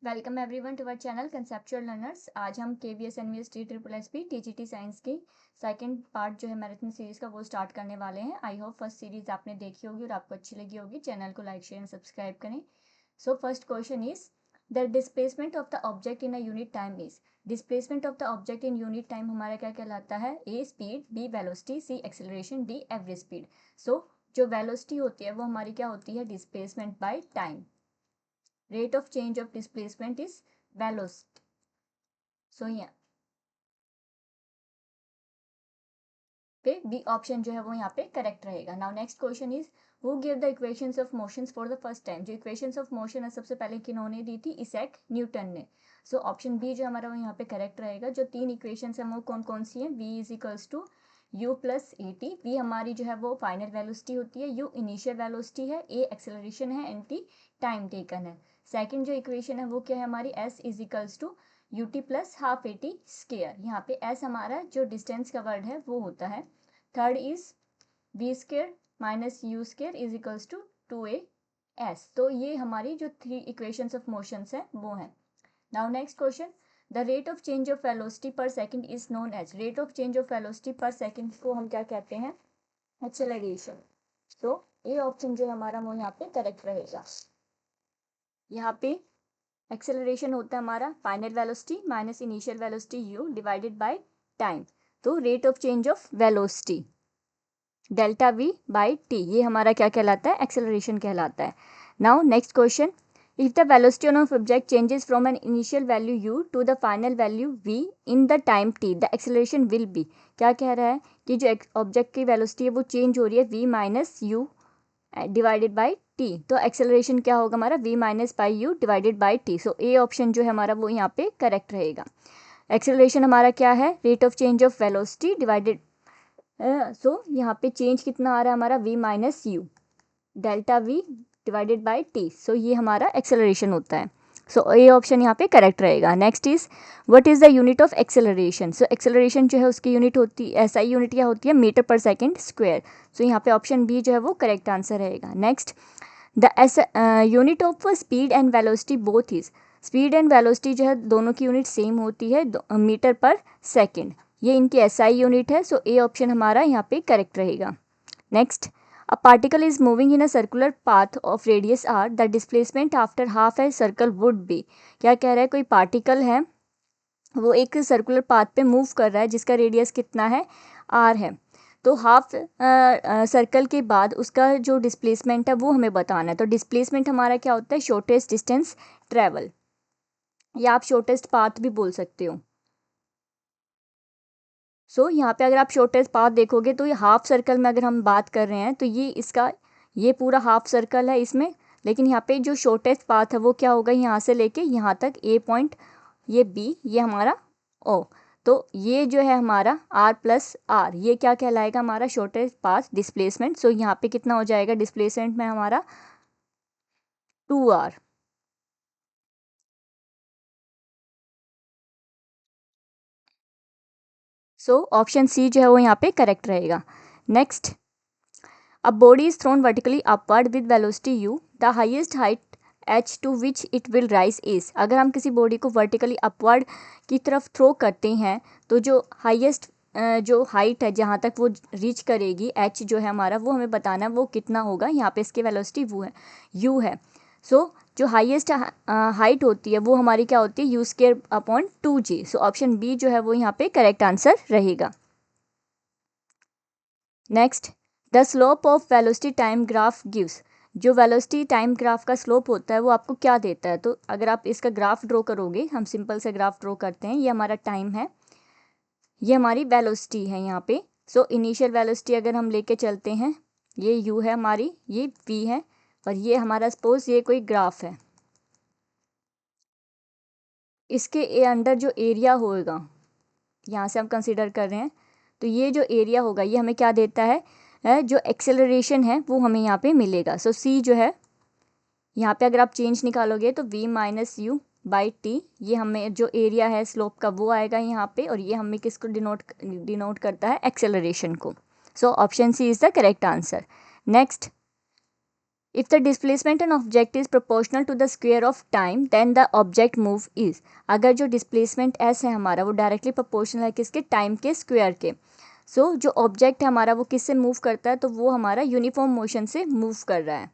Welcome everyone to our channel conceptual learners. आज हम KVS NVS TSSP TGT science की second part जो है मैराथन सीरीज़ का वो स्टार्ट करने वाले हैं। आई होप फर्स्ट सीरीज़ आपने देखी होगी और आपको अच्छी लगी होगी। चैनल को लाइक शेयर एंड सब्सक्राइब करें। So first question is the displacement of the object in a unit time is. Displacement of the object in unit time हमारा क्या कहलाता है? A speed, B velocity, C acceleration, D average speed. So जो velocity होती है वो हमारी क्या होती है? Displacement by time. Rate of change of displacement is velocity. So यहाँ पे बी ऑप्शन जो है वो यहाँ पे करेक्ट रहेगा। Now next question is who give the equations of motions for the first time. जो इक्वेशंस ऑफ मोशन है सबसे पहले किन्होंने दी थी? इसैक न्यूटन ने। सो ऑप्शन बी जो हमारा वो यहाँ पे करेक्ट रहेगा। जो तीन इक्वेशंस हैं वो कौन कौन सी हैं? v is equals to u plus a t. V हमारी जो है वो फाइनल वेलोसिटी होती है, u इनिशियल वेलोसिटी है, a एक्सेलरेशन है, एंड t टाइम टेकन है। सेकंड जो इक्वेशन है वो क्या है हमारी? s is equals to u t plus half a t square. यहाँ पे s हमारा जो डिस्टेंस का वर्ड है वो होता है। Third is v square minus u square is equals to 2as। तो ये हमारी जो थ्री इक्वेशंस ऑफ मोशंस है वो हैं। Now next question, the rate of change of velocity per second is known as. Rate of change of velocity per second को हम क्या कहते हैं? एक्सेलरेशन। सो ये ऑप्शन जो हमारा वो यहाँ पे करेक्ट रहेगा। यहाँ पे एक्सेलरेशन होता है हमारा final velocity minus initial velocity u divided by time. तो rate of change of velocity delta v by T, ये हमारा क्या कहलाता है? एक्सेलरेशन कहलाता है। Now next question, if the velocity of object changes from an initial value u to the final value v in the time t, the acceleration will be. क्या कह रहा है कि जो ऑब्जेक्ट की वेलोसिटी है वो चेंज हो रही है v minus you divided by T, तो एक्सेलरेशन क्या होगा हमारा? v minus by you divided by T. So A option जो है हमारा वो यहाँ पे करेक्ट रहेगा। एक्सेलरेशन हमारा क्या है? Rate of change of velocity divided so यहाँ पे चेंज कितना आ रहा है हमारा? v minus U delta v divided by T. So ये हमारा एक्सेलरेशन होता है। सो ए ऑप्शन यहाँ पे करेक्ट रहेगा। Next is what is the unit of acceleration. So acceleration जो है उसकी यूनिट होती है, SI यूनिट क्या होती है? Metre per second square. सो यहाँ पे ऑप्शन बी जो है वो करेक्ट आंसर रहेगा। Next, the unit of speed and velocity both is. Speed and velocity जो है दोनों की यूनिट सेम होती है, मीटर पर सेकेंड। ये इनकी SI यूनिट है। सो ए ऑप्शन हमारा यहाँ पे करेक्ट रहेगा। Next, a particle is moving in a circular path of radius r, the displacement after half a circle would be। क्या कह रहा है? कोई पार्टिकल है वो एक सर्कुलर पाथ पे मूव कर रहा है जिसका रेडियस कितना है? r है। तो हाफ सर्कल के बाद उसका जो डिस्प्लेसमेंट है वो हमें बताना है। तो डिस्प्लेसमेंट हमारा क्या होता है? शॉर्टेस्ट डिस्टेंस ट्रेवल, या आप शॉर्टेस्ट पाथ भी बोल सकते हो। सो यहाँ पे अगर आप शॉर्टेस्ट पाथ देखोगे तो ये हाफ सर्कल में अगर हम बात कर रहे हैं तो ये इसका ये पूरा हाफ सर्कल है इसमें, लेकिन यहाँ पे जो शॉर्टेस्ट पाथ है वो क्या होगा? यहाँ से लेके यहाँ तक ए पॉइंट, ये बी, ये हमारा ओ। तो ये जो है हमारा आर प्लस आर, ये क्या कहलाएगा? हमारा शॉर्टेस्ट पाथ डिस्प्लेसमेंट। सो यहाँ पे कितना हो जाएगा डिस्प्लेसमेंट में हमारा? 2r। सो ऑप्शन सी जो है वो यहाँ पे करेक्ट रहेगा। Next, a body is thrown vertically upward with velocity u, the highest height h to which it will rise is। अगर हम किसी बॉडी को वर्टिकली अपवर्ड की तरफ थ्रो करते हैं तो जो हाईएस्ट जो हाइट है जहाँ तक वो रीच करेगी, h जो है हमारा, वो हमें बताना है वो कितना होगा। यहाँ पे इसकी वेलोसिटी वो है u है। सो जो हाईएस्ट हाइट होती है वो हमारी क्या होती है? U square upon 2g। So option B जो है वो यहाँ पे करेक्ट आंसर रहेगा। Next, the slope of velocity time graph gives. जो वेलोसिटी टाइम ग्राफ का स्लोप होता है वो आपको क्या देता है? तो अगर आप इसका ग्राफ ड्रॉ करोगे, हम सिंपल से ग्राफ ड्रॉ करते हैं। ये हमारा टाइम है, ये हमारी वेलोसिटी है यहाँ पे। सो इनिशियल वेलोसिटी अगर हम लेके चलते हैं, ये u है हमारी, ये v है, और ये हमारा सपोज ये कोई ग्राफ है। इसके अंदर जो एरिया होगा, यहाँ से हम कंसिडर कर रहे हैं, तो ये जो एरिया होगा ये हमें क्या देता है? जो एक्सेलरेशन है वो हमें यहाँ पे मिलेगा। सो सी जो है यहाँ पे अगर आप चेंज निकालोगे तो v minus you by T, ये हमें जो एरिया है स्लोप का वो आएगा यहाँ पे, और ये हमें किसको डिनोट करता है? एक्सेलरेशन को। So option C is the correct answer. Next, If the displacement an object is proportional to the square of time, then the object move is. अगर जो displacement s है हमारा वो डायरेक्टली प्रोपोर्शनल है किसके, टाइम के square के. सो जो ऑब्जेक्ट है हमारा वो किससे मूव करता है, तो वो हमारा यूनिफॉर्म मोशन से मूव कर रहा है.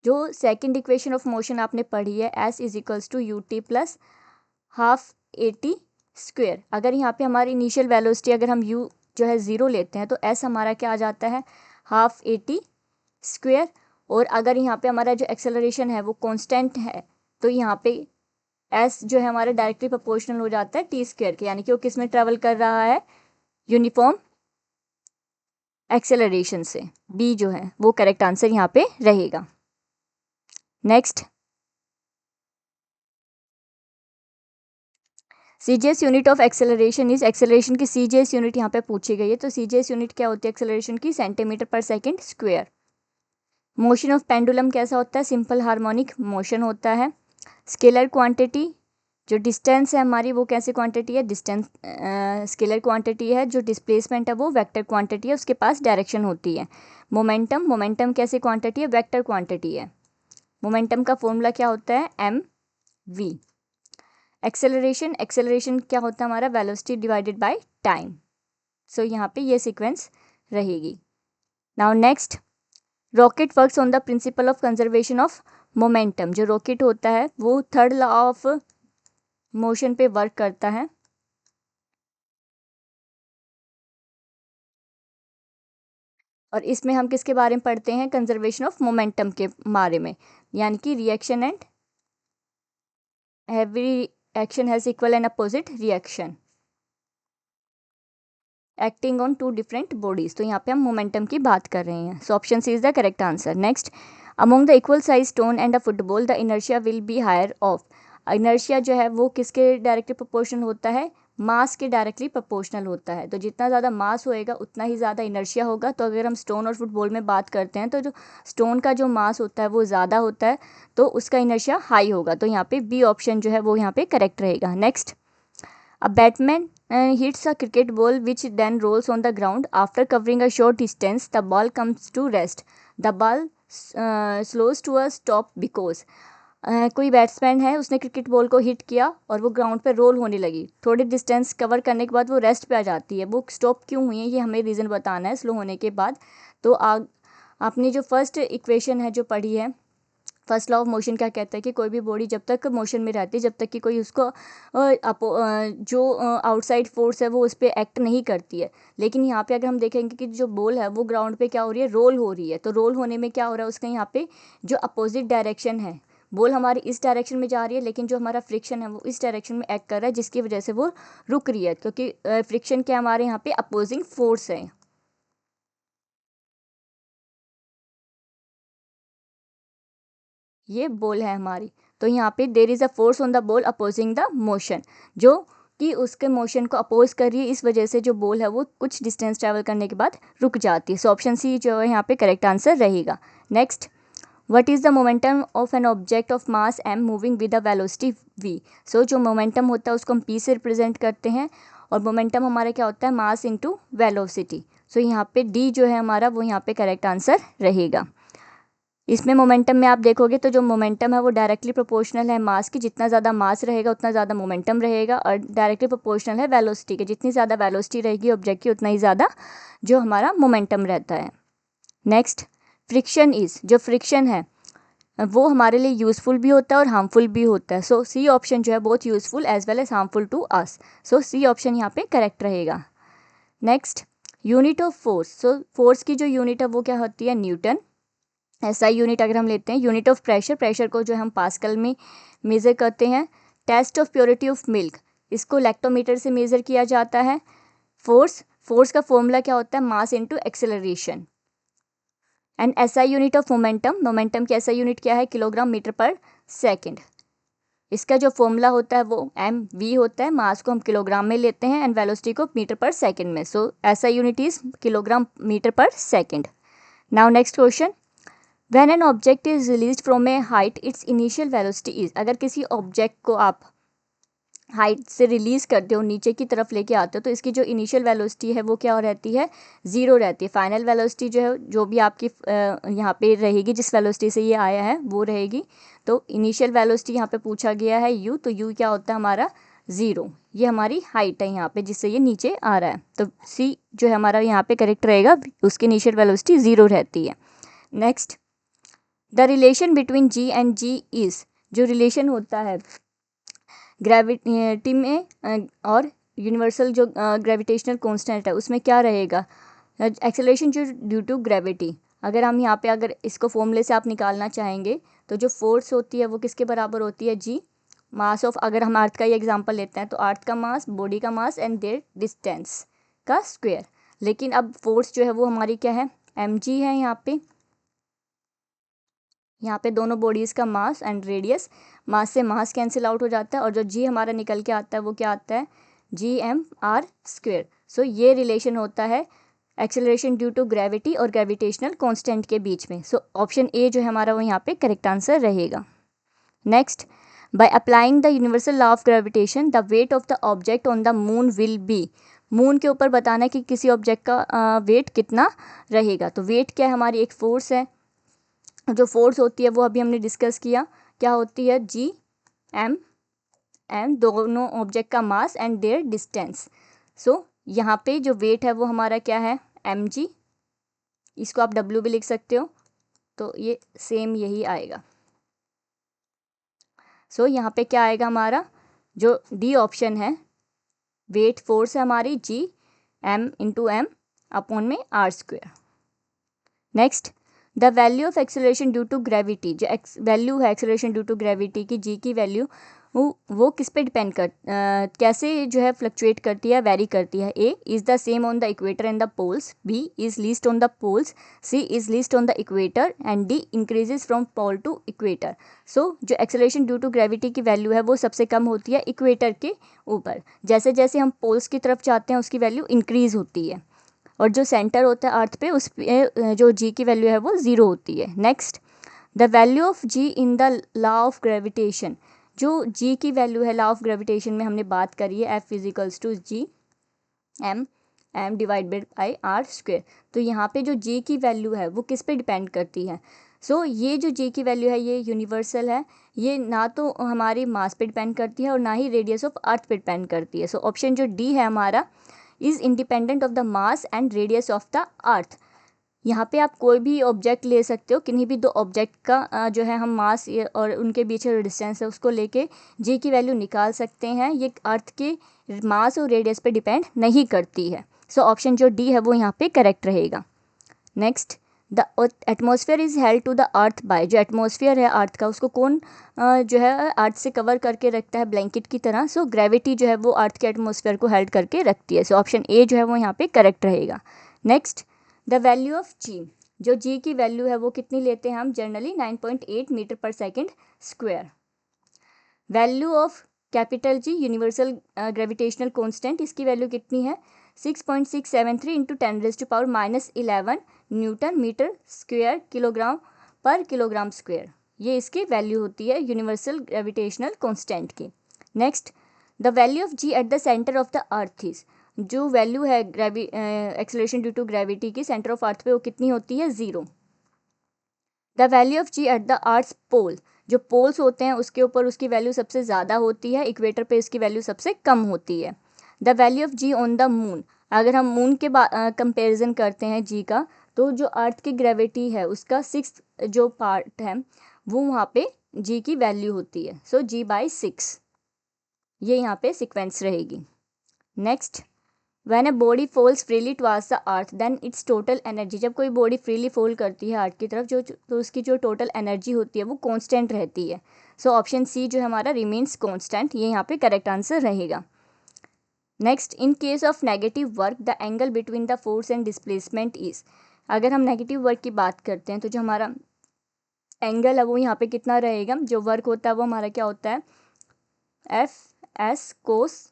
जो सेकंड इक्वेशन ऑफ मोशन आपने पढ़ी है, s is equals to u t plus half a t square. अगर यहाँ पे हमारी इनिशियल वेलोसिटी अगर हम u जो है 0 लेते हैं तो s हमारा क्या आ जाता है, हाफ ए टी स्क्वेयर. और अगर यहाँ पे हमारा जो एक्सेलरेशन है वो कांस्टेंट है तो यहाँ पे s जो है हमारा डायरेक्टली प्रोपोर्शनल हो जाता है टी स्क्वेयर के, यानी कि वो किस में ट्रेवल कर रहा है, यूनिफॉर्म एक्सेलरेशन से. b जो है वो करेक्ट आंसर यहाँ पे रहेगा. Next, CGS unit of acceleration is, acceleration की CGS यूनिट यहाँ पे पूछी गई है. तो CGS यूनिट क्या होती है एक्सेलरेशन की, सेंटीमीटर पर second square. Motion of pendulum कैसा होता है, सिंपल हार्मोनिक मोशन होता है. स्केलर क्वांटिटी, जो डिस्टेंस है हमारी वो कैसी क्वांटिटी है, डिस्टेंस स्केलर क्वांटिटी है. जो डिस्प्लेसमेंट है वो वेक्टर क्वांटिटी है, उसके पास डायरेक्शन होती है. मोमेंटम, मोमेंटम कैसी क्वांटिटी है, वेक्टर क्वांटिटी है. मोमेंटम का फॉर्मूला क्या होता है, mv. एक्सेलरेशन, एक्सेलरेशन क्या होता है हमारा, वेलोसिटी डिवाइडेड बाय टाइम. सो यहाँ पे ये सीक्वेंस रहेगी. Now next, rocket works on the principle of conservation of momentum. जो रॉकेट होता है वो थर्ड लॉ ऑफ मोशन पे वर्क करता है. और इसमें हम किसके बारे में पढ़ते हैं, कंजर्वेशन ऑफ मोमेंटम के बारे में, यानी कि reaction and every action has equal and opposite reaction acting on two different bodies. तो यहाँ पे हम मोमेंटम की बात कर रहे हैं. So option C is the correct answer. Next, among the equal size stone and a football the inertia will be higher of. Inertia जो है वो किसके डायरेक्टली प्रोपोर्शनल होता है, मास के डायरेक्टली प्रोपोर्शनल होता है. तो जितना ज़्यादा मास होएगा उतना ही ज़्यादा इनर्शिया होगा. तो अगर हम स्टोन और फुटबॉल में बात करते हैं तो जो स्टोन का जो मास होता है वो ज़्यादा होता है तो उसका इनर्शिया हाई होगा. तो यहाँ पे बी ऑप्शन जो है वो यहाँ पे करेक्ट रहेगा. Next, a batsman hits a cricket ball which then rolls on the ground. After covering a short distance, the ball comes to rest. The ball slows to a stop because कोई batsman है उसने cricket ball को hit किया और वो ground पे role होने लगी. थोड़ी डिस्टेंस कवर करने के बाद वो रेस्ट पे आ जाती है. वो स्टॉप क्यों हुई है ये हमें रीज़न बताना है स्लो होने के बाद. तो आपने जो फर्स्ट इक्वेशन है जो पढ़ी है, फर्स्ट लॉ ऑफ मोशन क्या कहता है कि कोई भी बॉडी जब तक मोशन में रहती है जब तक कि कोई उसको जो आउटसाइड फोर्स है वो उस पर एक्ट नहीं करती है. लेकिन यहाँ पे अगर हम देखेंगे कि जो बॉल है वो ग्राउंड पे क्या हो रही है, रोल हो रही है. तो रोल होने में क्या हो रहा है, उसका यहाँ पे जो अपोजिट डायरेक्शन है, बॉल हमारी इस डायरेक्शन में जा रही है लेकिन जो हमारा फ्रिक्शन है वो इस डायरेक्शन में एक्ट कर रहा है जिसकी वजह से वो रुक रही है, क्योंकि फ्रिक्शन क्या हमारे यहाँ पे अपोजिंग फोर्स है. ये बॉल है हमारी. तो यहाँ पे there is a force on the ball opposing the motion, जो कि उसके मोशन को अपोज कर रही है. इस वजह से जो बॉल है वो कुछ डिस्टेंस ट्रैवल करने के बाद रुक जाती है. सो ऑप्शन सी जो है यहाँ पे करेक्ट आंसर रहेगा. Next, what is the momentum of an object of mass m moving with the velocity v. सो जो मोमेंटम होता है उसको हम p से रिप्रेजेंट करते हैं और मोमेंटम हमारा क्या होता है, मास इंटू वेलोसिटी. सो यहाँ पे d जो है हमारा वो यहाँ पे करेक्ट आंसर रहेगा. इसमें मोमेंटम में आप देखोगे तो जो मोमेंटम है वो डायरेक्टली प्रोपोर्शनल है मास की. जितना ज़्यादा मास रहेगा उतना ज़्यादा मोमेंटम रहेगा. और डायरेक्टली प्रोपोर्शनल है वेलोसिटी के, जितनी ज़्यादा वेलोसिटी रहेगी ऑब्जेक्ट की उतना ही ज़्यादा जो हमारा मोमेंटम रहता है. नेक्स्ट, फ्रिक्शन इज़, जो फ्रिक्शन है वो हमारे लिए यूज़फुल भी होता है और हार्मफुल भी होता है. सो सी ऑप्शन जो है बहुत useful as well as harmful to us. So C option यहाँ पे करेक्ट रहेगा. Next, unit of force. So force की जो यूनिट है वो क्या होती है, न्यूटन. ऐसा यूनिट अगर हम लेते हैं, यूनिट ऑफ प्रेशर, प्रेशर को जो हम पास्कल में मेज़र करते हैं. Test of purity of milk, इसको लैक्टोमीटर से मेज़र किया जाता है. फोर्स, फोर्स का फॉर्मूला क्या होता है, mass into acceleration. And SI unit of momentum, momentum की एसआई यूनिट क्या है, किलोग्राम मीटर पर सेकंड. इसका जो फॉर्मूला होता है वो mv होता है. मास को हम किलोग्राम में लेते हैं एंड वेलोसिटी को मीटर पर सेकंड में. So SI unit is kilogram metre per second. Now next question, When an object is released from a height, its initial velocity is. अगर किसी ऑब्जेक्ट को आप हाइट से रिलीज़ करते हो, नीचे की तरफ लेके आते हो, तो इसकी जो इनिशियल वेलोसिटी है वो क्या रहती है, ज़ीरो रहती है। फाइनल वेलोसिटी जो है, जो भी आपकी यहाँ पे रहेगी, जिस वेलोसिटी से ये आया है वो रहेगी। तो इनिशियल वेलोसिटी यहाँ पे पूछा गया है u, तो u क्या होता है हमारा, ज़ीरो। ये हमारी हाइट है यहाँ पे जिससे ये नीचे आ रहा है, तो c जो है हमारा यहाँ पे करेक्ट रहेगा, उसकी इनिशियल वेलोसिटी ज़ीरो रहती है। Next, the relation between g and g is, जो रिलेशन होता है ग्रेविटी में और यूनिवर्सल जो ग्रेविटेशनल कांस्टेंट है उसमें क्या रहेगा, एक्सेलरेशन जो ड्यू टू ग्रेविटी। अगर हम यहाँ पे अगर इसको फॉर्मूले से आप निकालना चाहेंगे तो जो फोर्स होती है वो किसके बराबर होती है, जी मास ऑफ, अगर हम अर्थ का ही एग्जांपल लेते हैं तो अर्थ का मास, बॉडी का मास एंड देयर डिस्टेंस का स्क्वायर। लेकिन अब फोर्स जो है वो हमारी क्या है, mg है। यहाँ पे दोनों बॉडीज़ का मास एंड रेडियस, मास से मास कैंसिल आउट हो जाता है और जो जी हमारा निकल के आता है वो क्या आता है, gm/r²। सो ये रिलेशन होता है एक्सेलरेशन ड्यू टू ग्रेविटी और ग्रेविटेशनल कांस्टेंट के बीच में। सो ऑप्शन ए जो है हमारा वो यहाँ पे करेक्ट आंसर रहेगा। Next, by applying the universal law of gravitation the weight of the object on the moon will be. Moon के ऊपर बताना है कि किसी ऑब्जेक्ट का वेट कितना रहेगा। तो वेट क्या है, हमारी एक फोर्स है, जो फोर्स होती है वो अभी हमने डिस्कस किया, क्या होती है, gm दोनों ऑब्जेक्ट का मास एंड देयर डिस्टेंस। सो यहाँ पे जो वेट है वो हमारा क्या है, mg, इसको आप w भी लिख सकते हो, तो ये सेम यही आएगा। सो यहाँ पे क्या आएगा हमारा, जो डी ऑप्शन है, वेट फोर्स है हमारी gm/m अपॉन में r²। Next, the value of acceleration due to gravity, जो वैल्यू है एक्सेलरेशन ड्यू टू ग्रेविटी की, जी की वैल्यू वो किस पे डिपेंड कैसे जो है फ्लक्चुएट करती है, वेरी करती है। A is the same on the equator and the poles, B is least on the poles, C is least on the equator and D increases from pole to equator. So जो acceleration due to gravity की value है वो सबसे कम होती है equator के ऊपर, जैसे जैसे हम पोल्स की तरफ जाते हैं उसकी वैल्यू इंक्रीज होती है, और जो सेंटर होता है अर्थ पे उस पे जो जी की वैल्यू है वो ज़ीरो होती है। Next, the value of G in the law of gravitation, जो जी की वैल्यू है लॉ ऑफ ग्रेविटेशन में हमने बात करी है, F equals to G M divided by r²। तो यहाँ पे जो जी की वैल्यू है वो किस पे डिपेंड करती है, सो ये जो जी की वैल्यू है ये यूनिवर्सल है, ये ना तो हमारी मास पे डिपेंड करती है और ना ही रेडियस ऑफ अर्थ पे डिपेंड करती है। सो ऑप्शन जो डी है हमारा is independent of the mass and radius of the अर्थ। यहाँ पे आप कोई भी ऑब्जेक्ट ले सकते हो, किन्हीं भी दो ऑब्जेक्ट का जो है हम मास और उनके बीच जो डिस्टेंस है उसको लेके जी की वैल्यू निकाल सकते हैं। ये अर्थ के मास और रेडियस पे डिपेंड नहीं करती है। सो ऑप्शन जो डी है वो यहाँ पे करेक्ट रहेगा। Next, the atmosphere is held to the earth by, जो एटमॉस्फेयर है अर्थ का उसको कौन जो है अर्थ से कवर करके रखता है ब्लैंकेट की तरह। सो ग्रेविटी जो है वो अर्थ के एटमॉस्फेयर को हेल्ड करके रखती है। सो ऑप्शन ए जो है वो यहाँ पे करेक्ट रहेगा। नेक्स्ट, द वैल्यू ऑफ जी, जो जी की वैल्यू है वो कितनी लेते हैं हम generally, 9.8 metre per second square. Value of capital G universal gravitational constant, इसकी वैल्यू कितनी है, 6.673 into 10⁻⁻11 newton metre square kilogram per kilogram square. ये इसकी वैल्यू होती है यूनिवर्सल ग्रेविटेशनल कांस्टेंट की। Next, the value of ji at the centre of the earth is, जो value है एक्सेलरेशन ड्यू टू ग्रेविटी की सेंटर ऑफ अर्थ पे वो कितनी होती है, zero. The value of ji at the earth pole, जो पोल्स होते हैं उसके ऊपर उसकी वैल्यू सबसे ज़्यादा होती है, इक्वेटर पे इसकी वैल्यू सबसे कम होती है। The value of g on the moon, अगर हम मून के कंपेरिजन करते हैं जी का, तो जो अर्थ की ग्रेविटी है उसका 6th जो पार्ट है वो वहाँ पे जी की वैल्यू होती है। सो g/6, ये यहाँ पे सिक्वेंस रहेगी। Next, when a body falls freely towards the earth then its total energy, जब कोई बॉडी फ्रीली फॉल करती है अर्थ की तरफ जो तो उसकी जो टोटल एनर्जी होती है वो कांस्टेंट रहती है। सो ऑप्शन सी जो है हमारा रिमेन्स कांस्टेंट, ये यहाँ पे करेक्ट आंसर रहेगा। Next, in case of negative work the angle between the force and displacement is, अगर हम नेगेटिव वर्क की बात करते हैं तो जो हमारा एंगल है वो यहाँ पे कितना रहेगा, जो वर्क होता है वो हमारा क्या होता है, एफ कोस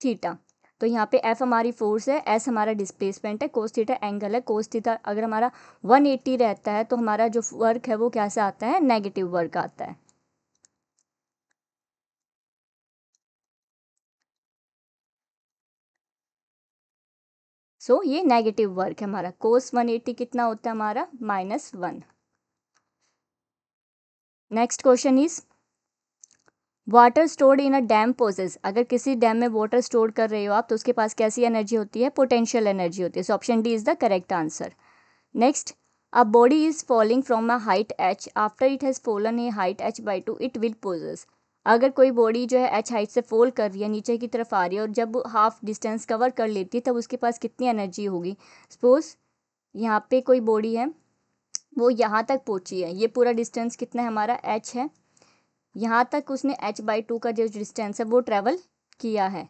थीटा। तो यहाँ पे एफ हमारी फोर्स है, एस हमारा डिस्प्लेसमेंट है, कोस थीटा एंगल है। कोस थीटा अगर हमारा 180 रहता है तो हमारा जो वर्क है वो कैसे आता है, नेगेटिव वर्क आता है। सो ये नेगेटिव वर्क है हमारा। cos 180 कितना होता है हमारा -1। Next question is water stored in a dam possess, अगर किसी डैम में वाटर स्टोर कर रहे हो आप तो उसके पास कैसी एनर्जी होती है, पोटेंशियल एनर्जी होती है। So option D is the correct answer. Next, a body is falling from a height h, after it has fallen a height h/2 it will possess, अगर कोई बॉडी जो है h हाइट से fall कर रही है, नीचे की तरफ आ रही है और जब हाफ डिस्टेंस कवर कर लेती है तब उसके पास कितनी एनर्जी होगी। सपोज यहाँ पे कोई बॉडी है, वो यहाँ तक पहुँची है, ये पूरा डिस्टेंस कितना है हमारा h है, यहाँ तक उसने h/2 का जो डिस्टेंस है वो ट्रेवल किया है,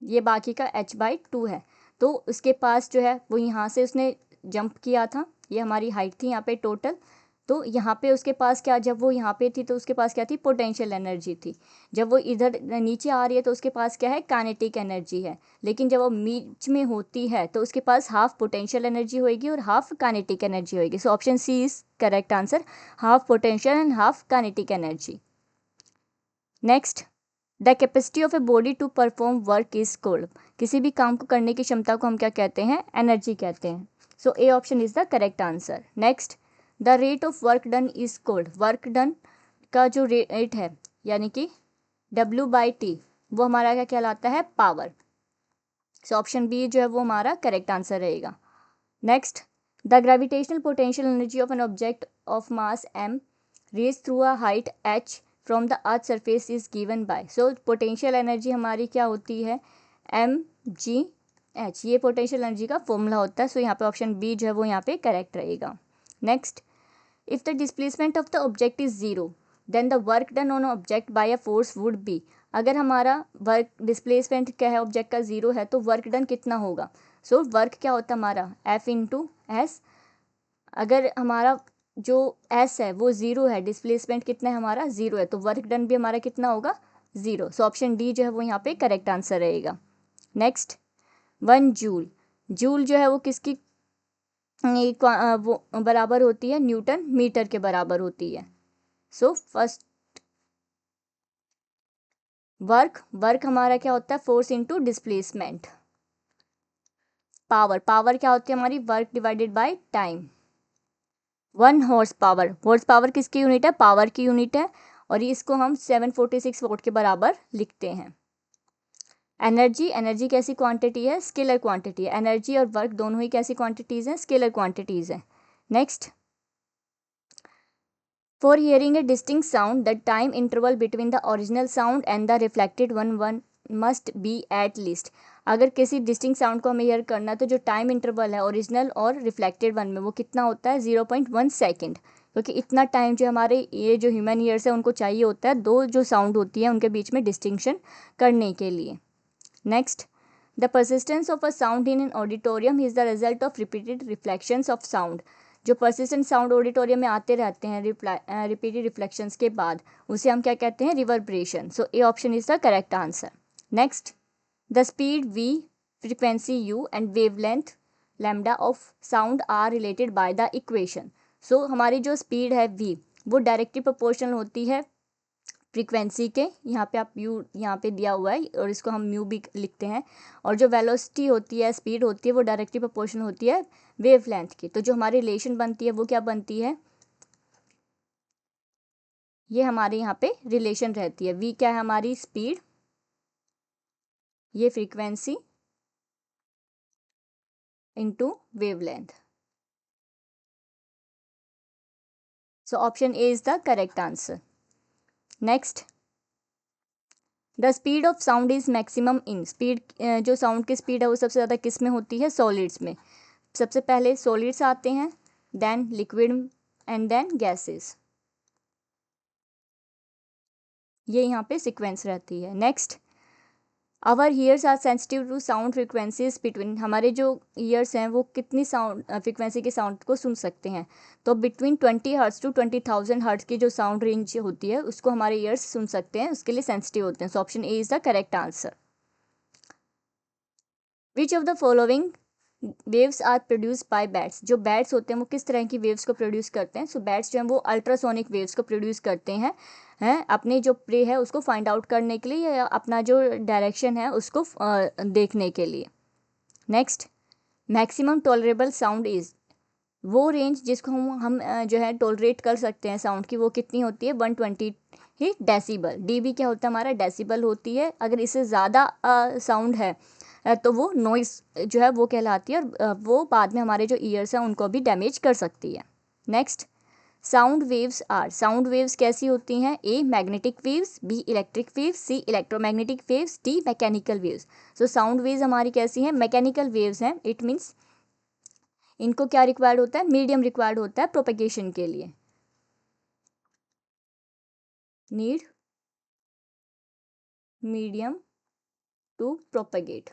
ये बाकी का h/2 है। तो उसके पास जो है वो यहाँ से उसने जंप किया था, ये हमारी हाइट थी यहाँ पे टोटल। तो यहाँ पे उसके पास क्या, जब वो यहाँ पे थी तो उसके पास क्या थी, पोटेंशियल एनर्जी थी। जब वो इधर नीचे आ रही है तो उसके पास क्या है, काइनेटिक एनर्जी है। लेकिन जब वो बीच में होती है तो उसके पास हाफ पोटेंशियल एनर्जी होगी और हाफ काइनेटिक एनर्जी होगी। So option C is correct answer, half potential and half kinetic energy. Next, the capacity of a body to perform work is called, किसी भी काम को करने की क्षमता को हम क्या कहते हैं, एनर्जी कहते हैं। So A option is the correct answer. Next, the rate of work done is called, work done का जो रेट है यानी कि W/T, वो हमारा क्या कहलाता है, पावर। सो ऑप्शन बी जो है वो हमारा करेक्ट आंसर रहेगा। Next, the gravitational potential energy of an object of mass m raise through a height h from the earth surface is given by, so potential energy हमारी क्या होती है, mgh, ये पोटेंशियल एनर्जी का formula होता है। सो यहाँ पे ऑप्शन बी जो है वो यहाँ पे करेक्ट रहेगा। Next, if the displacement of the object is zero then the work done on object by a force would be, अगर हमारा वर्क डिस्प्लेसमेंट क्या है, ऑब्जेक्ट का जीरो है तो वर्क डन कितना होगा। सो वर्क क्या होता है हमारा F/s, अगर हमारा जो s है वो ज़ीरो है, डिस्प्लेसमेंट कितना है हमारा, ज़ीरो है, तो वर्क डन भी हमारा कितना होगा, ज़ीरो। सो ऑप्शन डी जो है वो यहाँ पे करेक्ट आंसर रहेगा। नेक्स्ट, 1 जूल, जूल जो है वो किसकी वो बराबर होती है, न्यूटन मीटर के बराबर होती है। सो फर्स्ट वर्क हमारा क्या होता है, फोर्स इंटू डिस्प्लेसमेंट। पावर क्या होती है हमारी, work divided by time. 1 horse power किसकी यूनिट है, पावर की यूनिट है, और इसको हम 746 वोट के बराबर लिखते हैं। एनर्जी कैसी क्वांटिटी है, स्केलर क्वांटिटी है। एनर्जी और वर्क दोनों ही कैसी क्वांटिटीज हैं, स्केलर क्वांटिटीज हैं। Next, for hearing A distinct sound the time interval between the original sound and the reflected one must be at least, अगर किसी डिस्टिंक्ट साउंड को हमें हियर करना है तो जो टाइम इंटरवल है ओरिजिनल और रिफ्लेक्टेड वन में वो कितना होता है, 0.1 सेकेंड, क्योंकि इतना टाइम जो हमारे ये जो ह्यूमन ईयर्स है उनको चाहिए होता है दो जो साउंड होती है उनके बीच में डिस्टिंक्शन करने के लिए। Next, the persistence of a sound in an auditorium is the result of repeated reflections of sound, जो परसिस्टेंट साउंड ऑडिटोरियम में आते रहते हैं रिपीटेड रिफ्लेक्शंस के बाद, उसे हम क्या कहते हैं, reverberation. So A option is the correct answer. Next, the speed v, frequency u and wavelength lambda of sound are related by the equation. So हमारी जो स्पीड है v वो डायरेक्टली प्रोपोर्शनल होती है फ्रीक्वेंसी के, यहाँ पे आप u यहाँ पे दिया हुआ है और इसको हम म्यू भी लिखते हैं, और जो वेलोसिटी होती है, स्पीड होती है, वो डायरेक्टली प्रोपोर्शनल होती है वेवलेंथ की। तो जो हमारी रिलेशन बनती है वो क्या बनती है, ये हमारे यहाँ पे रिलेशन रहती है। v क्या है हमारी स्पीड, ये frequency into wavelength. So option A is the correct answer. Next, the speed of sound is maximum in, speed जो साउंड की स्पीड है वो सबसे ज़्यादा किस में होती है, सॉलिड्स में। सबसे पहले सॉलिड्स आते हैं, then liquid and then gases, ये यहाँ पे सीक्वेंस रहती है। Next, our ears are sensitive to sound frequencies between, हमारे जो ईयर्स हैं वो कितनी साउंड फ्रिक्वेंसी के साउंड को सुन सकते हैं, तो बिटवीन 20 हर्ट्ज टू 20,000 हर्ट्ज की जो साउंड रेंज होती है उसको हमारे ईयर्स सुन सकते हैं, उसके लिए सेंसिटिव होते हैं। So option A is the correct answer. Which of the following waves are produce by bats, जो बैट्स होते हैं वो किस तरह की वेव्स को प्रोड्यूस करते हैं। सो बैट्स जो हैं वो अल्ट्रासोनिक वेव्स को प्रोड्यूस करते हैं अपने जो प्रे है उसको फाइंड आउट करने के लिए या अपना जो डायरेक्शन है उसको देखने के लिए। Next, maximum tolerable sound is, वो रेंज जिसको हम जो है टॉलरेट कर सकते हैं साउंड की, वो कितनी होती है 120 ही डेसिबल। डीबी क्या होता है हमारा, डेसिबल होती है। अगर इससे ज़्यादा साउंड है तो वो नॉइस जो है वो कहलाती है, और वो बाद में हमारे जो ईयर्स हैं उनको भी डैमेज कर सकती है। Next, sound waves are, sound waves कैसी होती हैं, A magnetic waves, B electric waves, C electromagnetic waves, D mechanical waves. So sound waves हमारी कैसी हैं, मैकेनिकल वेव्स हैं। इट मीन्स इनको क्या रिक्वायर्ड होता है, मीडियम रिक्वायर्ड होता है प्रोपेगेशन के लिए, need medium to propagate.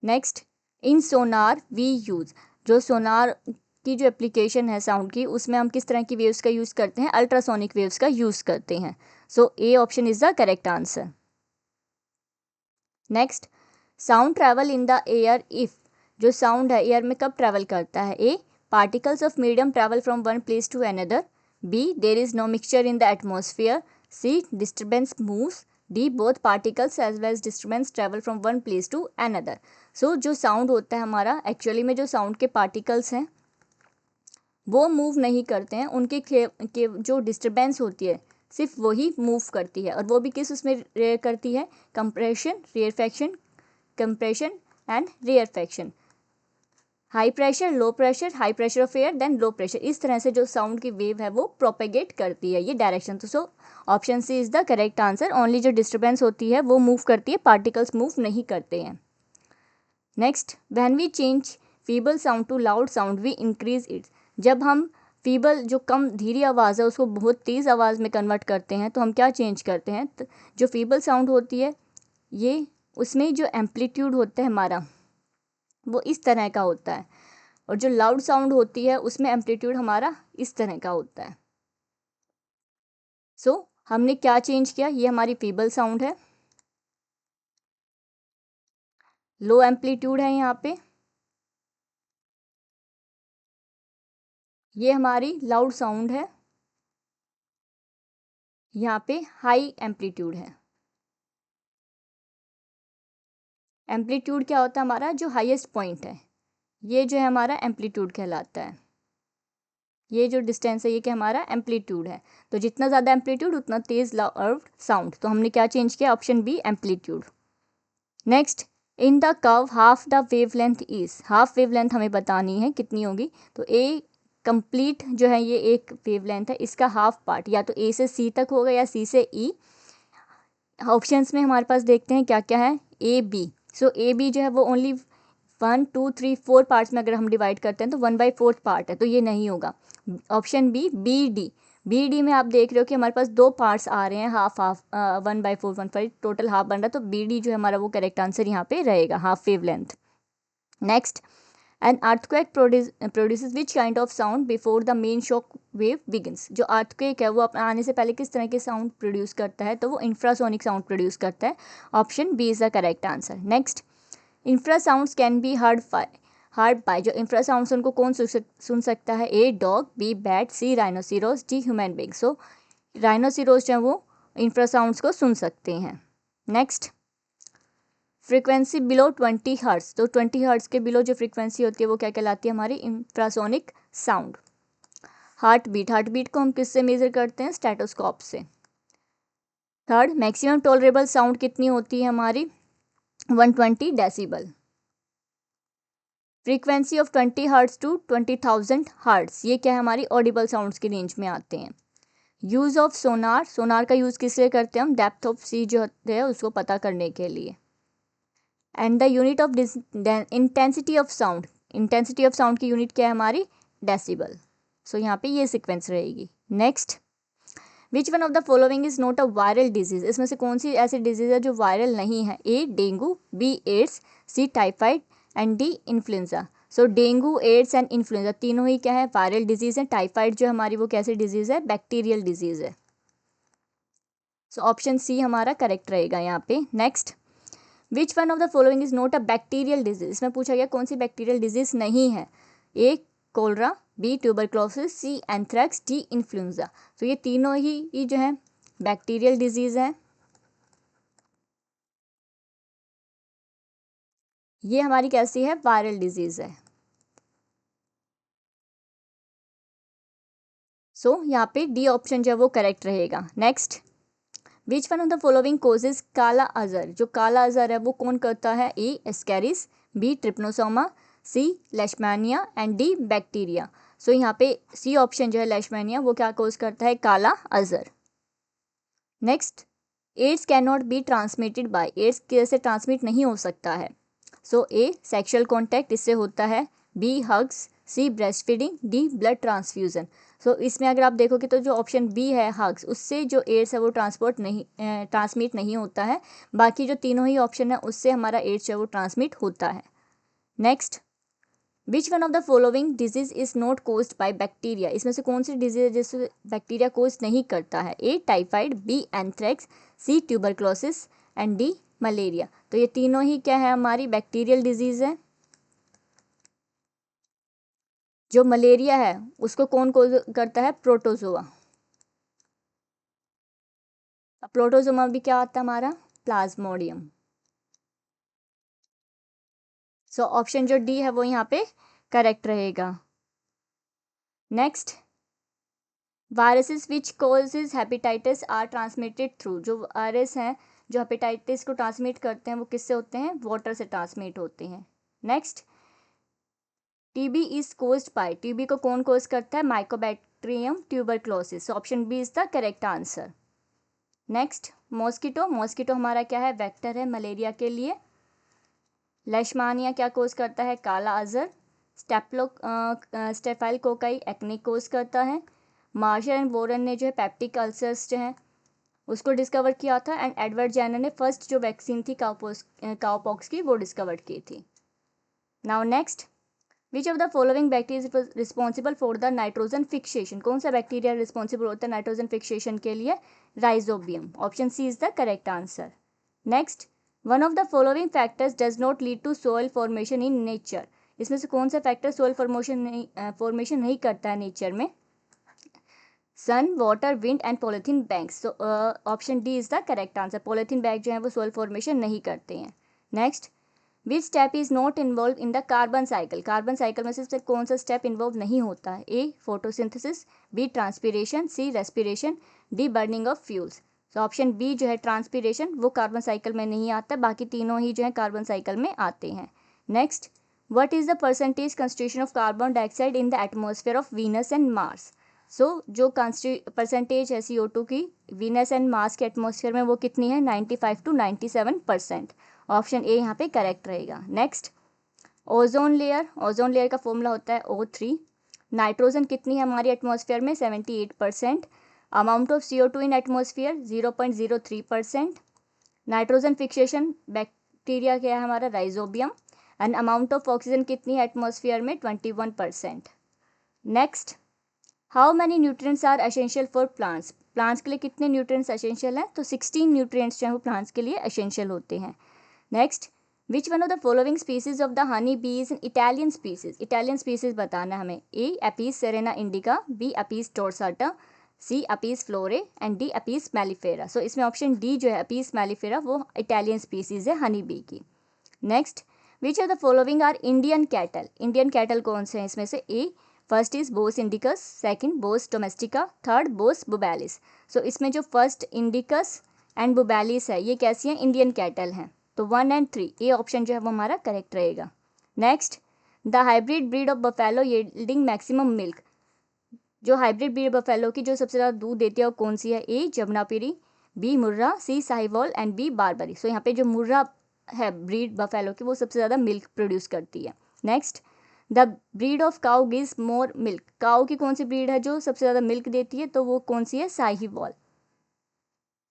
Next, in sonar we use, जो सोनार की जो एप्लीकेशन है साउंड की, उसमें हम किस तरह की वेव्स का यूज़ करते हैं, अल्ट्रासोनिक वेव्स का यूज़ करते हैं। So A option is the correct answer. Next, sound travel in the air if, जो साउंड है एयर में कब ट्रैवल करता है, A particles of medium travel from one place to another, B there is no mixture in the atmosphere, C disturbance moves, D both particles as well as disturbance travel from one place to another. So जो sound होता है हमारा, actually में जो sound के particles हैं वो move नहीं करते हैं, उनके के जो डिस्टर्बेंस होती है सिर्फ वही मूव करती है, और वो भी किस उसमें करती है, compression rarefaction, compression and rarefaction, high pressure low pressure, high pressure of air then low pressure, इस तरह से जो साउंड की वेव है वो प्रोपेगेट करती है ये डायरेक्शन। तो so option C is the correct answer, only जो डिस्टर्बेंस होती है वो मूव करती है, पार्टिकल्स मूव नहीं करते हैं। Next, when we change feeble sound to loud sound we increase its, जब हम फीबल जो कम धीरी आवाज़ है उसको बहुत तेज़ आवाज़ में कन्वर्ट करते हैं तो हम क्या चेंज करते हैं, तो जो फीबल साउंड होती है ये, उसमें जो एम्पलीट्यूड होता है हमारा वो इस तरह का होता है, और जो लाउड साउंड होती है उसमें एम्पलीट्यूड हमारा इस तरह का होता है। सो हमने क्या चेंज किया, ये हमारी फीबल साउंड है, लो एम्पलीट्यूड है यहाँ पे, ये हमारी लाउड साउंड है, यहाँ पे हाई एम्पलीट्यूड है। एम्पलीट्यूड क्या होता है हमारा, जो हाईएस्ट पॉइंट है, ये जो है हमारा एम्पलीट्यूड कहलाता है, ये जो डिस्टेंस है ये क्या हमारा एम्पलीट्यूड है। तो जितना ज़्यादा एम्पलीट्यूड उतना तेज़ लाउड साउंड, तो हमने क्या चेंज किया, option B amplitude. Next, in the curve half the wave length is, half wave length हमें बतानी है कितनी होगी, तो ए कंप्लीट जो है ये एक वेव लेंथ है, इसका हाफ पार्ट या तो ए से सी तक होगा या सी से ई। ऑप्शंस में हमारे पास देखते हैं क्या क्या है, A B. So A B जो है वो ओनली 1 2 3 4 पार्ट्स में अगर हम डिवाइड करते हैं तो 1/4 पार्ट है, तो ये नहीं होगा। Option B B D, B D में आप देख रहे हो कि हमारे पास दो पार्ट्स आ रहे हैं, हाफ हाफ 1/4 1/5 टोटल हाफ बन रहा है, तो बी डी जो है हमारा वो करेक्ट आंसर यहाँ पे रहेगा, half wave length. Next, an earthquake produces which kind of sound before the main shock wave begins, जो अर्थक्वेक है वो अपने आने से पहले किस तरह के साउंड प्रोड्यूस करता है, तो वो इंफ्रासोनिक साउंड प्रोड्यूस करता है। Option B is the correct answer. Next, infrasounds can be heard by, जो इंफ्रासाउंड्स उनको कौन सुन सकता है, A dog, B bat, C rhinoceros, D human being. So rhinoceros जो है वो इंफ्रासाउंड्स को सुन सकते हैं। नेक्स्ट, फ्रीक्वेंसी बिलो 20 हर्ट्स, तो 20 हर्ट्स के बिलो जो फ्रीक्वेंसी होती है वो क्या कहलाती है, हमारी इंफ्रासोनिक साउंड। हार्ट बीट को हम किससे मेजर करते हैं, स्टेटोस्कोप से। थर्ड, मैक्सिमम टॉलरेबल साउंड कितनी होती है हमारी, 120 decibel. Frequency of 20 hertz to 20,000 hertz, ये क्या है हमारी ऑडिबल साउंड्स की रेंज में आते हैं। यूज़ ऑफ सोनार, सोनार का यूज़ किस लिए करते हैं हम, डेप्थ ऑफ सी जो होते हैं उसको पता करने के लिए। And the unit of intensity of sound, intensity of sound की यूनिट क्या है हमारी, डेसिबल। सो यहाँ पे ये सीक्वेंस रहेगी। Next, which one of the following is not a viral disease, इसमें से कौन सी ऐसी डिजीज है जो वायरल नहीं है, A dengue, B AIDS, C typhoid and D influenza. So dengue, AIDS and influenza तीनों ही क्या है, वायरल डिजीज है। टाइफाइड जो हमारी वो कैसी डिजीज है, बैक्टीरियल डिजीज है। सो ऑप्शन सी हमारा करेक्ट रहेगा यहाँ पे। Next, which one of the following is not a bacterial disease, इसमें पूछा गया कौन सी बैक्टीरियल डिजीज नहीं है, ए कोलरा, बी ट्यूबरक्लोसिस, सी एंथ्रेक्स, डी इन्फ्लुएंजा। तो ये तीनों ही जो है बैक्टीरियल डिजीज है। ये हमारी कैसी है, वायरल डिजीज है। सो यहाँ पे डी ऑप्शन जो है वो करेक्ट रहेगा। Next, which one of the following causes काला अजहर, जो काला अजहर है वो कौन करता है, A ascaris, B trypanosoma, C leishmania and D bacteria. So यहाँ पे सी ऑप्शन जो है लेशमैनिया वो क्या कोज करता है, kala azar. Next, AIDS can not be transmitted by, AIDS कैसे ट्रांसमिट नहीं हो सकता है। सो ए सेक्शुअल कॉन्टैक्ट, इससे होता है, B hugs, C breast feeding, D blood transfusion. So इसमें अगर आप देखोगे तो जो ऑप्शन बी है हग्स, उससे जो एड्स है वो ट्रांसमिट नहीं होता है। बाकी जो तीनों ही ऑप्शन है उससे हमारा एड्स जो है वो ट्रांसमिट होता है। Next, which one of the following disease is not caused by bacteria, इसमें से कौन सी डिजीज है जिससे बैक्टीरिया कोज नहीं करता है, A typhoid, B anthrax, C tuberculosis and D malaria. तो ये तीनों ही क्या है, हमारी बैक्टीरियल डिजीज है। जो मलेरिया है उसको कौन कोज करता है, प्रोटोजोआ। प्रोटोजोमा भी क्या आता है हमारा, प्लाज्मोडियम। सो ऑप्शन जो डी है वो यहाँ पे करेक्ट रहेगा। Next, viruses which causes hepatitis are transmitted through, जो वायरस हैं जो हेपेटाइटिस को ट्रांसमिट करते हैं वो किससे होते हैं, वाटर से ट्रांसमिट होते हैं। Next, TB is caused by, TB को कौन कोज करता है, mycobacterium tuberculosis. Option B is the correct answer. Next, mosquito, mosquito हमारा क्या है, वेक्टर है मलेरिया के लिए। लेशमानिया क्या कोज करता है, काला अजहर। स्टेफाइलकोकाई एक्ने कोज करता है। मार्शल एंड वोरन ने जो है पेप्टिक अल्सर्स जो है उसको डिस्कवर किया था। एंड एडवर्ड जेनर ने फर्स्ट जो वैक्सीन थी काउपॉक्स की वो डिस्कवर की थी। Now next, which of the following bacteria responsible for the nitrogen fixation, कौन सा बैक्टीरिया रिस्पॉन्सिबल होता है नाइट्रोजन फिक्सेशन के लिए, rhizobium. Option C is the correct answer. Next, one of the following factors does not lead to soil formation in nature, इसमें से कौन सा फैक्टर सोइल फॉर्मेशन नहीं करता है नेचर में, sun, water, wind and polythene bags. तो option D is the correct answer, polythene bag जो है वो सोइल फॉर्मेशन नहीं करते हैं। Next, which step is not involve in the carbon cycle, carbon cycle में से कौन सा स्टेप इन्वॉल्व नहीं होता है, A photosynthesis, B transpiration, C respiration, D burning of fuels. तो ऑप्शन बी जो है ट्रांसपीरेशन वो कार्बन साइकिल में नहीं आता, बाकी तीनों ही जो है कार्बन साइकिल में आते हैं। Next, what is the percentage constitution of carbon dioxide in the atmosphere of Venus and Mars. So जो परसेंटेज है CO2 की वीनस एंड मार्स के एटमॉस्फेयर में वो कितनी है, 95 to 97%। ऑप्शन ए यहाँ पे करेक्ट रहेगा। Next, ozone layer, ozone layer का फॉर्मूला होता है O3। नाइट्रोजन कितनी है हमारी एटमॉस्फेयर में, 78%। Amount of CO2 in atmosphere 0.03%। Nitrogen fixation bacteria क्या है हमारा, rhizobium. And amount of oxygen कितनी है एटमॉस्फेयर में, 21%। Next, how many nutrients are essential for plants, plants के लिए कितने न्यूट्रिएंट्स एसेंशियल हैं, तो 16 न्यूट्रिएंट्स जो है वो प्लांट्स के लिए एसेंशियल होते हैं। Next, which one of the following species of the honey bee is an Italian species, Italian species बताना हमें, A apis cerana indica, B apis dorsata, C apis florea and D apis mellifera. So इसमें option D जो है apis mellifera वो Italian species है honey bee की। Next, which of the following are Indian cattle, Indian cattle कौन से हैं इसमें से, A first is Bose indicus, second Bos domestica, third Bos bubalis. So इसमें जो फर्स्ट इंडिकस एंड बुबैलिस है ये कैसी हैं, इंडियन कैटल हैं। तो 1 and 3 ये ऑप्शन जो है वो हमारा करेक्ट रहेगा। Next, the hybrid breed of buffalo yielding maximum milk, जो हाइब्रिड ब्रीड बफेलो की जो सबसे ज़्यादा दूध देती है वो कौन सी है, A Jamunapari, B Murrah, C Sahiwal and B Barbari. So यहाँ पे जो मुर्रा है ब्रीड बफेलो की वो सबसे ज़्यादा मिल्क प्रोड्यूस करती है। Next, the breed of cow gives more milk, cow की कौन सी ब्रीड है जो सबसे ज़्यादा मिल्क देती है, तो वो कौन सी है, साहिवाल।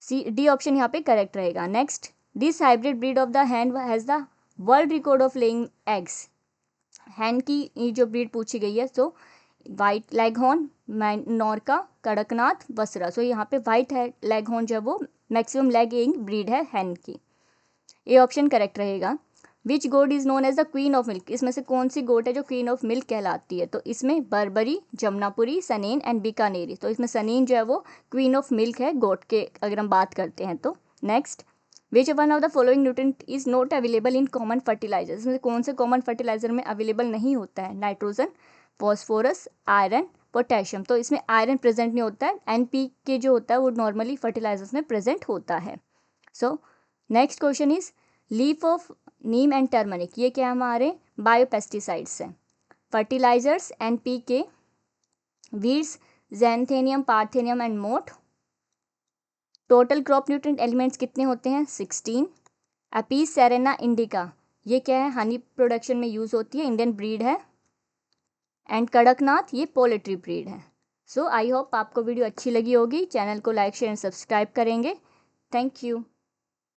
सी डी ऑप्शन यहाँ पे करेक्ट रहेगा। Next, this hybrid breed of the hen has the world record of laying eggs, hen की जो ब्रीड पूछी गई है, सो वाइट लेगहॉर्न, नॉर्का, कड़कनाथ, बसरा। सो यहाँ पे वाइट है लेगहॉर्न जो है वो मैक्सिमम लेगिंग ब्रीड है हैन की, ये ऑप्शन करेक्ट रहेगा। Which goat is known as the queen of milk, इसमें से कौन सी गोट है जो क्वीन ऑफ मिल्क कहलाती है, तो इसमें बर्बरी, जमुनापुरी, सनेन एंड बीकानेरी। तो इसमें सनेन जो है वो क्वीन ऑफ मिल्क है गोट के अगर हम बात करते हैं तो। Next, which one of the following nutrient is not available in common fertilizer, इसमें कौन से कॉमन फर्टिलाइजर में अवेलेबल नहीं होता है? Nitrogen, phosphorus, iron, potassium. तो इसमें आयरन प्रेजेंट नहीं होता है, NPK जो होता है वो नॉर्मली फर्टिलाइजर्स में प्रेजेंट होता है। So next question is leaf of neem and turmeric, ये क्या हमारे बायोपेस्टिसाइड्स हैं। Fertilizers NPK, weeds xanthium, parthenium and मोट। टोटल क्रॉप न्यूट्रिएंट एलिमेंट्स कितने होते हैं? 16। अपीस सेरेना इंडिका, ये क्या है? हनी प्रोडक्शन में यूज़ होती है, इंडियन ब्रीड है। एंड कड़कनाथ, ये पोल्ट्री ब्रीड है। सो आई होप आपको वीडियो अच्छी लगी होगी। चैनल को लाइक शेयर एंड सब्सक्राइब करेंगे। Thank you.